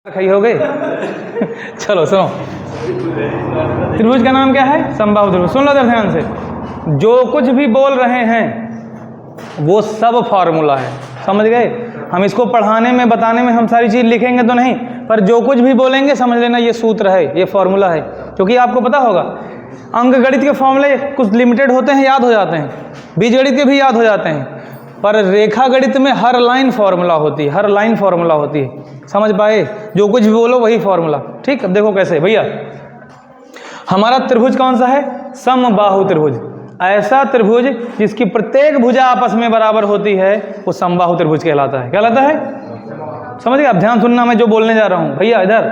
खाई हो गए। चलो सुनो, त्रिभुज का नाम क्या है? समबाहु त्रिभुज। सुन लो ध्यान से, जो कुछ भी बोल रहे हैं वो सब फॉर्मूला है, समझ गए? हम इसको पढ़ाने में बताने में हम सारी चीज़ लिखेंगे तो नहीं, पर जो कुछ भी बोलेंगे समझ लेना ये सूत्र है, ये फॉर्मूला है। क्योंकि आपको पता होगा अंक गणित के फॉर्मूले कुछ लिमिटेड होते हैं, याद हो जाते हैं, बीजगणित के भी याद हो जाते हैं, पर रेखा गणित में हर लाइन फॉर्मूला होती है, हर लाइन फॉर्मूला होती है। समझ पाए? जो कुछ भी बोलो वही फॉर्मूला। ठीक, अब देखो कैसे भैया, हमारा त्रिभुज कौन सा है? समबाहु त्रिभुज। ऐसा त्रिभुज जिसकी प्रत्येक भुजा आपस में बराबर होती है वो समबाहु त्रिभुज कहलाता है। कहलाता है, समझ गए? अब ध्यान सुनना, मैं जो बोलने जा रहा हूं भैया इधर,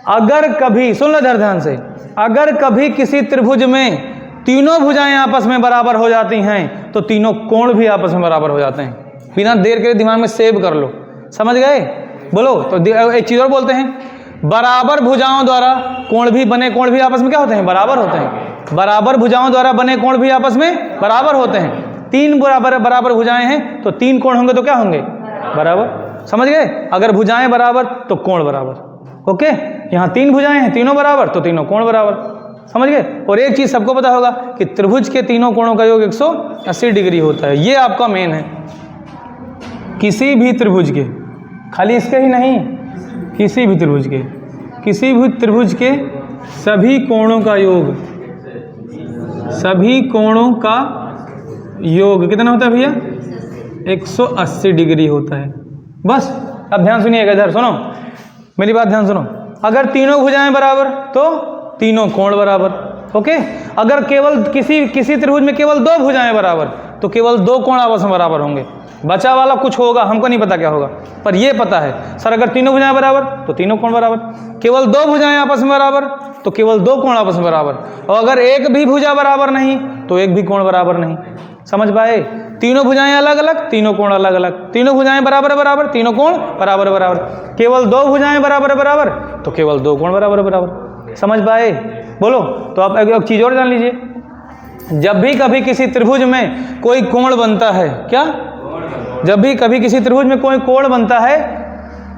अगर कभी सुन लो इधर ध्यान से, अगर कभी किसी त्रिभुज में तीनों भुजाएं आपस में बराबर हो जाती हैं तो तीनों कोण भी आपस में बराबर हो जाते हैं। बिना देर के दिमाग में सेव कर लो, समझ गए? बोलो तो एक चीज और बोलते हैं, बराबर भुजाओं द्वारा कोण भी बने, कोण भी आपस में क्या होते हैं? बराबर होते हैं। बराबर भुजाओं द्वारा बने कोण भी आपस में बराबर होते हैं। तीन बराबर भुजाएं हैं तो तीन कोण होंगे तो क्या होंगे? बराबर। समझ गए? अगर भुजाएं बराबर तो कोण बराबर। ओके, यहाँ तीन भुजाएं हैं, तीनों बराबर तो तीनों कोण बराबर। समझ गए? और एक चीज सबको पता होगा कि त्रिभुज के तीनों कोणों का योग 180 डिग्री होता है। ये आपका मेन है। किसी भी त्रिभुज के, खाली इसके ही नहीं, किसी भी त्रिभुज के, किसी भी त्रिभुज के सभी कोणों का योग, सभी कोणों का योग कितना होता है भैया? 180 डिग्री होता है। बस अब ध्यान सुनिएगा, इधर सुनो, मेरी बात ध्यान सुनो। अगर तीनों भुजाएं बराबर तो तीनों कोण बराबर। ओके, अगर केवल किसी त्रिभुज में केवल दो भुजाएं बराबर तो केवल दो कोण आपस में बराबर होंगे। बचा वाला कुछ होगा, हमको नहीं पता क्या होगा, पर ये पता है सर, अगर तीनों भुजाएं बराबर तो तीनों कोण बराबर, केवल दो भुजाएं आपस में बराबर तो केवल दो कोण आपस में बराबर, और अगर एक भी भुजा बराबर नहीं तो एक भी कोण बराबर नहीं। समझ पाए? तीनों भुजाएं अलग अलग, तीनों कोण अलग अलग, तीनों भुजाएं बराबर बराबर, तीनों कोण बराबर बराबर, केवल दो भुजाएं बराबर बराबर तो केवल दो कोण बराबर बराबर। समझ पाए? बोलो तो आप एक चीज और जान लीजिए, जब भी कभी किसी त्रिभुज में कोई कोण बनता है, क्या? जब भी कभी किसी त्रिभुज में कोई कोण बनता है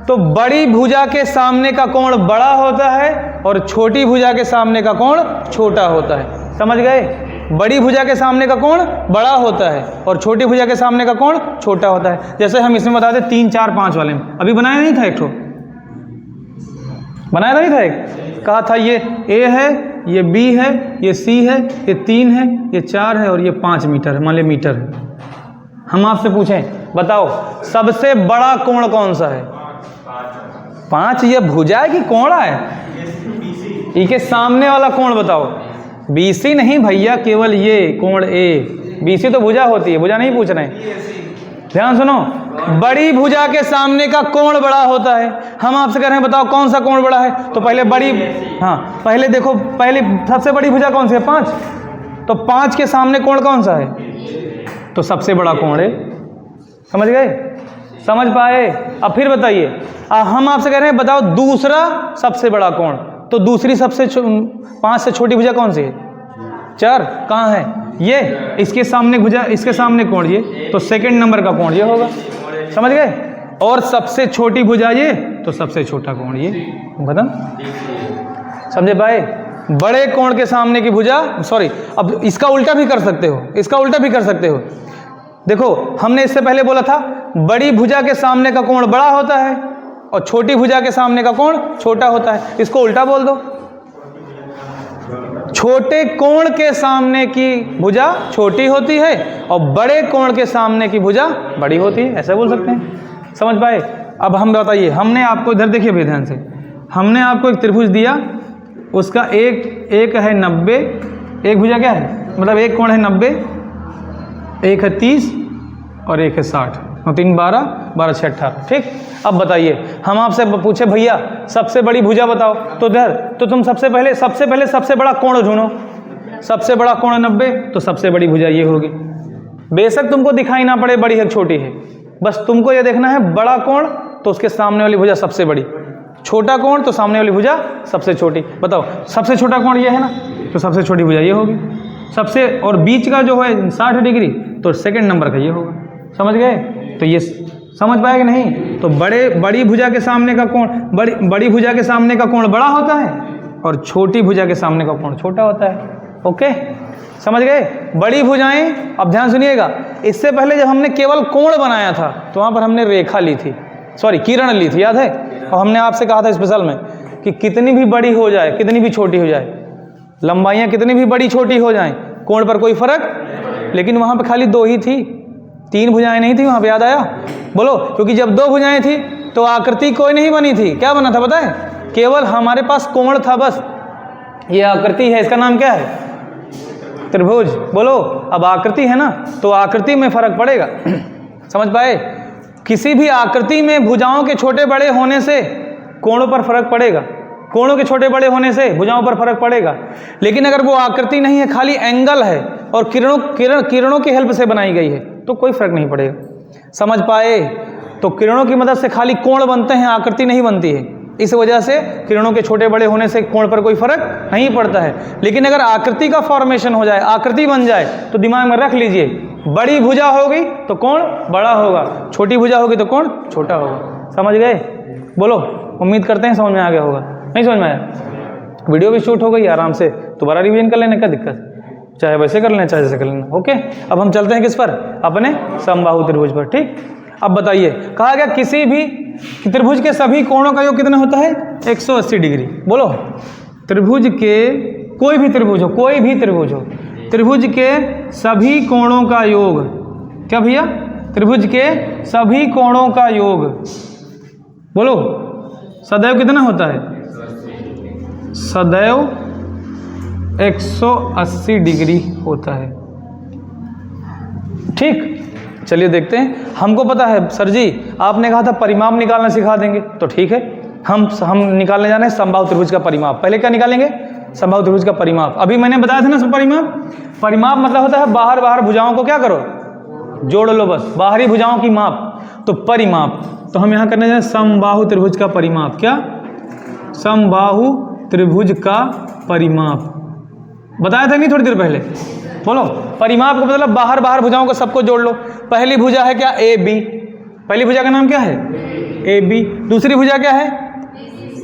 तो बड़ी भुजा के सामने का कोण बड़ा होता है और छोटी भुजा के सामने का कोण छोटा होता है। समझ गए? बड़ी भुजा के सामने का कोण बड़ा होता है और छोटी भुजा के सामने का कोण छोटा होता है। जैसे हम इसमें बताते 3, 4, 5 वाले में, अभी बनाया नहीं था, एक ठो बनाया नहीं था, एक कहा था ये ए है, ये बी है, ये सी है, ये 3 है, ये 4 है और ये 5 मीटर है, मान ले मीटर है। हम आपसे पूछें, बताओ सबसे बड़ा कोण कौन सा है? 5। ये भुजा है कि कोण है? इसके सामने वाला कोण बताओ। बीसी नहीं भैया, केवल ये कोण ए। बीसी तो भुजा होती है, भुजा नहीं पूछ रहे हैं। ध्यान सुनो, बड़ी भुजा के सामने का कोण बड़ा होता है। हम आपसे कह रहे हैं बताओ कौन सा कोण बड़ा है? तो पहले बड़ी, हाँ पहले देखो, पहले सबसे बड़ी भुजा कौन सी है? 5। तो 5 के सामने कोण कौन सा है? तो सबसे बड़ा कोण है। समझ गए? समझ पाए? अब फिर बताइए, हम आपसे कह रहे हैं बताओ दूसरा सबसे बड़ा कोण, तो दूसरी सबसे 5 से छोटी भुजा कौन सी है? 4। कहाँ है? ये इसके सामने भुजा, इसके सामने कोण ये, तो सेकंड नंबर का कोण ये होगा। समझ गए? और सबसे छोटी भुजा ये, तो सबसे छोटा कोण ये। खत्म? समझे पाए? बड़े कोण के सामने की भुजा, सॉरी, अब इसका उल्टा भी कर सकते हो, इसका उल्टा भी कर सकते हो। देखो हमने इससे पहले बोला था बड़ी भुजा के सामने का कोण बड़ा होता है और छोटी भुजा के सामने का कोण छोटा होता है। इसको उल्टा बोल दो, छोटे कोण के सामने की भुजा छोटी होती है और बड़े कोण के सामने की भुजा बड़ी होती है, ऐसे बोल सकते हैं। समझ पाए? अब हम बताइए, हमने आपको इधर देखिए भी ध्यान से, हमने आपको एक त्रिभुज दिया, उसका एक है 90, एक भुजा क्या है, मतलब एक कोण है 90, एक है 30 और एक है 60, 3 12, 12 6 18। ठीक, अब बताइए, हम आपसे पूछे भैया सबसे बड़ी भुजा बताओ, तो इधर तो तुम सबसे पहले सबसे बड़ा कोण ढूंढो। सबसे बड़ा कोण 90, तो सबसे बड़ी भुजा ये होगी। बेशक तुमको दिखाई ना पड़े बड़ी है छोटी है, बस तुमको ये देखना है बड़ा कोण तो उसके सामने वाली भुजा सबसे बड़ी, छोटा कोण तो सामने वाली भुजा सबसे छोटी। बताओ सबसे छोटा कोण ये है ना, तो सबसे छोटी भुजा ये होगी। सबसे और बीच का जो है 60 डिग्री, तो सेकंड नंबर का ये होगा। समझ गए? तो ये समझ पाए कि नहीं? तो बड़ी भुजा के सामने का कोण, बड़ी भुजा के सामने का कोण बड़ा होता है और छोटी भुजा के सामने का कोण छोटा होता है। ओके, समझ गए? बड़ी भुजाएं, अब ध्यान सुनिएगा, इससे पहले जब हमने केवल कोण बनाया था तो वहाँ पर हमने रेखा ली थी, सॉरी किरण ली थी, याद है? और हमने आपसे कहा था स्पेशल में कि कितनी भी बड़ी हो जाए, कितनी भी छोटी हो जाए, लंबाइयाँ कितनी भी बड़ी छोटी हो जाएं, कोण पर कोई फर्क, लेकिन वहाँ पर खाली 2 ही थी, 3 भुजाएं नहीं थी वहाँ पे, याद आया? बोलो, क्योंकि जब 2 भुजाएं थी तो आकृति कोई नहीं बनी थी। क्या बना था पता है? केवल हमारे पास कोण था बस। ये आकृति है, इसका नाम क्या है? त्रिभुज। बोलो, अब आकृति है ना, तो आकृति में फर्क पड़ेगा। समझ पाए? किसी भी आकृति में भुजाओं के छोटे बड़े होने से कोणों पर फर्क पड़ेगा, कोणों के छोटे बड़े होने से भुजाओं पर फर्क पड़ेगा। लेकिन अगर वो आकृति नहीं है, खाली एंगल है और किरणों की हेल्प से बनाई गई है तो कोई फर्क नहीं पड़ेगा। समझ पाए? तो किरणों की मदद से खाली कोण बनते हैं, आकृति नहीं बनती है। इस वजह से किरणों के छोटे बड़े होने से कोण पर कोई फर्क नहीं पड़ता है। लेकिन अगर आकृति का फॉर्मेशन हो जाए, आकृति बन जाए, तो दिमाग में रख लीजिए, बड़ी भुजा होगी तो कोण बड़ा होगा, छोटी भुजा होगी तो कोण छोटा होगा। समझ गए? बोलो, उम्मीद करते हैं समझ में आ गया होगा। नहीं समझ में आया? वीडियो भी शूट हो गई, आराम से दोबारा रिवीजन कर लेने का दिक्कत, चाहे वैसे कर लेना चाहे जैसे कर लेना। ओके, अब हम चलते हैं किस पर? अपने समबाहु त्रिभुज पर। ठीक, अब बताइए, कहा गया किसी भी त्रिभुज के सभी कोणों का योग कितना होता है? 180 डिग्री। बोलो, त्रिभुज के कोई भी त्रिभुज हो, कोई भी त्रिभुज हो, त्रिभुज के सभी कोणों का योग, क्या भैया? त्रिभुज के सभी कोणों का योग, बोलो, सदैव कितना होता है? सदैव 180 डिग्री होता है। ठीक, चलिए देखते हैं। हमको पता है सर जी, आपने कहा था परिमाप निकालना सिखा देंगे, तो ठीक है, हम निकालने जा रहे हैं समबाहु त्रिभुज का परिमाप। पहले क्या निकालेंगे? समबाहु त्रिभुज का परिमाप। अभी मैंने बताया था ना परिमाप। परिमाप मतलब होता है बाहर भुजाओं को क्या करो? जोड़ लो बस, बाहरी भुजाओं की माप, तो परिमाप। तो हम यहाँ करने जा रहे हैं समबाहु त्रिभुज का परिमाप। क्या? समबाहु त्रिभुज का परिमाप। बताया था नहीं थोड़ी देर पहले? बोलो, परिमाप का मतलब बाहर भुजाओं को सबको जोड़ लो। पहली भुजा है क्या? A B. पहली भुजा का नाम क्या है? A B. दूसरी भुजा क्या है?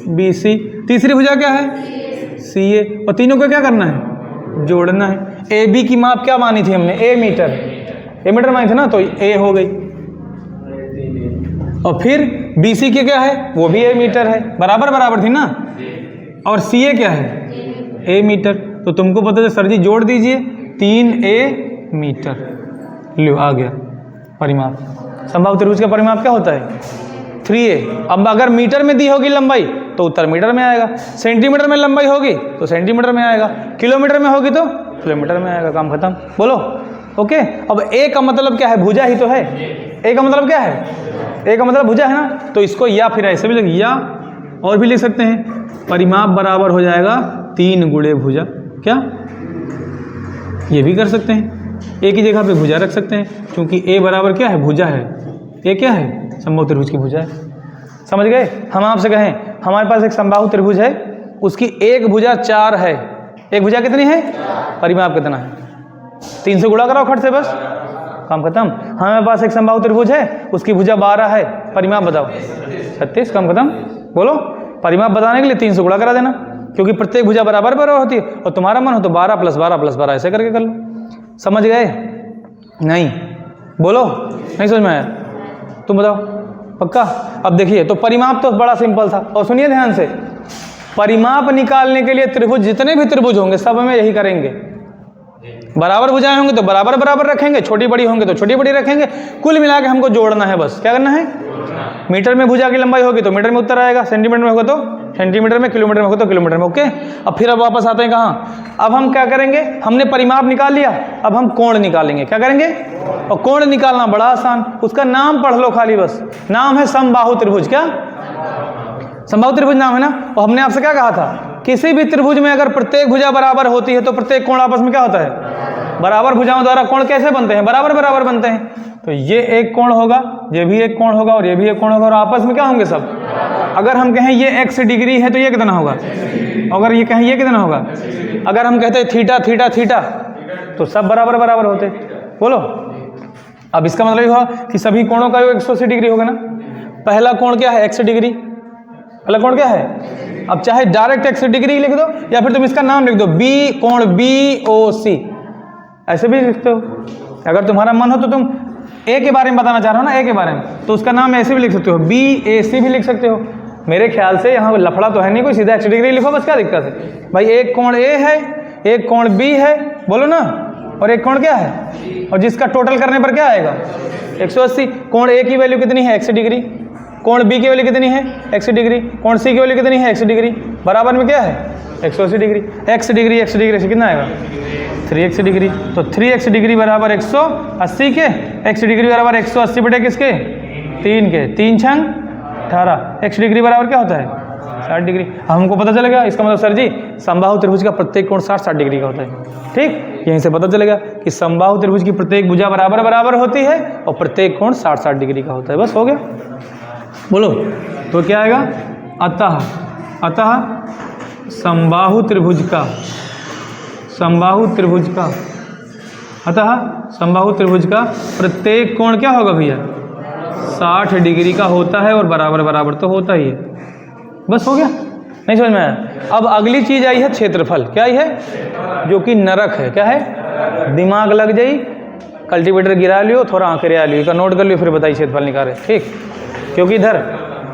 B C. तीसरी भुजा क्या है? सी ए। और तीनों को क्या करना है? जोड़ना है। ए बी की माप क्या मानी थी हमने? ए मीटर। ए मीटर मानी थी ना, तो ए हो गई। और फिर बी सी की क्या है? वो भी ए मीटर है, बराबर थी ना। और सी ए क्या है? ए मीटर। तो तुमको पता है सर जी, जोड़ दीजिए, 3a मीटर। लो, आ गया परिमाप। समबाहु त्रिभुज का परिमाप क्या होता है? 3a। अब अगर मीटर में दी होगी लंबाई तो उत्तर मीटर में आएगा, सेंटीमीटर में लंबाई होगी तो सेंटीमीटर में आएगा, किलोमीटर में होगी तो किलोमीटर में आएगा। काम खत्म। बोलो, ओके। अब ए का मतलब क्या है? भुजा ही तो है। ए का मतलब क्या है? ए का मतलब भुजा है ना, तो इसको या फिर ऐसे भी लिख, या और भी लिख सकते हैं। परिमाप बराबर हो जाएगा 3 गुणे भुजा। क्या? ये भी कर सकते हैं, ए की जगह पे भुजा रख सकते हैं, क्योंकि ए बराबर क्या है? भुजा है। ए क्या है? समबाहु त्रिभुज की भुजा है। समझ गए? हम आपसे कहें, हमारे पास एक समबाहु त्रिभुज है, उसकी एक भुजा 4 है। एक भुजा कितनी है? परिमाप कितना है? 3 से गुणा कराओ खट से, बस काम खत्म। हमारे पास एक समबाहु त्रिभुज है, उसकी भुजा 12 है, परिमाप बताओ 36। काम खत्म। बोलो, परिमाप बताने के लिए 3 से गुणा करा देना, क्योंकि प्रत्येक भुजा बराबर होती है। और तुम्हारा मन हो तो 12 + 12 + 12 ऐसे करके कर लो। समझ गए? नहीं? बोलो, नहीं समझ में आया? तुम बताओ, पक्का? अब देखिए, तो परिमाप तो बड़ा सिंपल था। और सुनिए ध्यान से, परिमाप निकालने के लिए त्रिभुज, जितने भी त्रिभुज होंगे सब में यही करेंगे। बराबर भुजाएं होंगे तो बराबर रखेंगे, छोटी बड़ी होंगे तो छोटी बड़ी रखेंगे। कुल मिला के हमको जोड़ना है बस। क्या करना है? मीटर में भुजा की लंबाई होगी तो मीटर में उत्तर आएगा, सेंटीमीटर में होगा तो सेंटीमीटर में, किलोमीटर में होगा तो किलोमीटर में। ओके। अब फिर वापस आते हैं कहाँ? अब हम क्या करेंगे? हमने परिमाप निकाल लिया, अब हम कोण निकालेंगे। क्या करेंगे? और कोण निकालना बड़ा आसान, उसका नाम पढ़ लो खाली, बस नाम है समबाहु त्रिभुज। क्या? समबाहु त्रिभुज नाम है ना। और हमने आपसे क्या कहा था? किसी भी त्रिभुज में अगर प्रत्येक भुजा बराबर होती है तो प्रत्येक कोण आपस में क्या होता है? बराबर भुजाओं द्वारा कोण कैसे बनते हैं? बराबर बनते हैं। तो ये एक कोण होगा, ये भी एक कोण होगा और ये भी एक कोण होगा, और आपस में क्या होंगे सब? अगर हम कहें ये x डिग्री है तो ये कितना होगा? अगर ये कहें ये कितना होगा? अगर हम कहते हैं थीटा थीटा थीटा, तो सब बराबर होते। बोलो, अब इसका मतलब ये हुआ कि सभी कोणों का योग 180 डिग्री होगा ना। पहला कोण क्या है? 180 डिग्री। पहला कोण क्या है? अब चाहे डायरेक्ट 180 डिग्री लिख दो या फिर तुम इसका नाम लिख दो, बी कोण BOC, ऐसे भी लिखते हो। अगर तुम्हारा मन हो तो तुम ए के बारे में बताना चाह रहे हो ना, ए के बारे में, तो उसका नाम ऐसे भी लिख सकते हो, BAC भी लिख सकते हो। मेरे ख्याल से यहाँ लफड़ा तो है नहीं कोई, सीधा 180 डिग्री लिखो बस, क्या दिक्कत है भाई। एक कोण A है, एक कोण B है, बोलो ना, और एक कोण क्या है, और जिसका टोटल करने पर क्या आएगा? 180। कोण A की वैल्यू कितनी है? 180 डिग्री। कोण B की वैल्यू कितनी है? 180 डिग्री। कोण C की वैल्यू कितनी है? 180 डिग्री। बराबर में क्या है? 180 degree. x degree x degree से कितना आएगा? 3x degree. तो 3x डिग्री बराबर 180 के, x डिग्री बराबर 180 बटे किसके? 3 के। 3 छंग 18। x डिग्री बराबर क्या होता है? 60 डिग्री। हमको पता चलेगा, इसका मतलब सर जी समबाहु त्रिभुज का प्रत्येक कोण 60-60 डिग्री का होता है। ठीक, यहीं से पता चलेगा कि समबाहु त्रिभुज की प्रत्येक भुजा बराबर बराबर होती है और प्रत्येक कोण 60-60 डिग्री का होता है। बस हो गया, बोलो तो क्या आएगा? अतः समबाहु त्रिभुज का प्रत्येक कोण क्या होगा भैया? 60 डिग्री का होता है और बराबर बराबर तो होता ही है। बस हो गया, नहीं समझ में आया? अब अगली चीज आई है क्षेत्रफल। क्या आई है? जो कि नरक है। क्या है? दिमाग लग जाई, कल्टीवेटर गिरा लियो, थोड़ा आंकड़े आ लियो, का नोट कर लियो, फिर बताइए क्षेत्रफल निकाले। ठीक, क्योंकि इधर